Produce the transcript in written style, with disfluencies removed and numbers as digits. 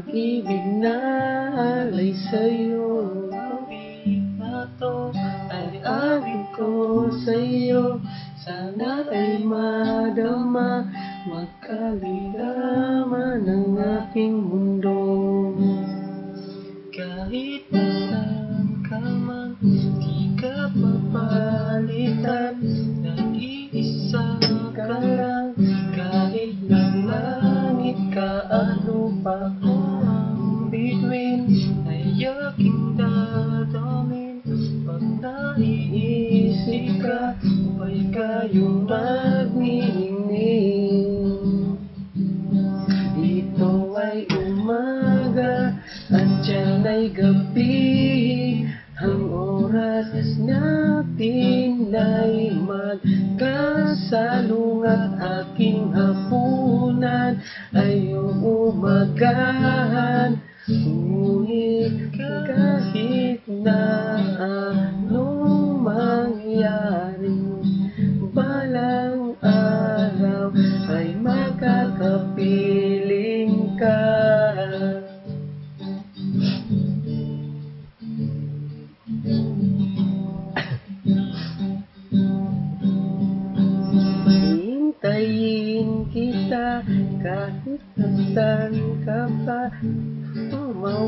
pag-ibig na alay sa'yo. Pag-ibig na to ay awit ko sa'yo. Sana ay madama, magkaligaman ang aking mundo. Kahit saan ka man, di ka papalitan. Nag-iisa ka lang, kahit ng langit ka at lupa. Ang bituin ay aking dadamin. Pag naiisip ka, sabay kayo magniningning. Dito ay umaga at dyan ay gabi. Ang oras natin ay magkasalungat. Aking hapunan ay umagahan. Ngunit kahit na anong mangyari, balang araw ay makakapiling ka. Hintayin kita kahit nasaan ka pa.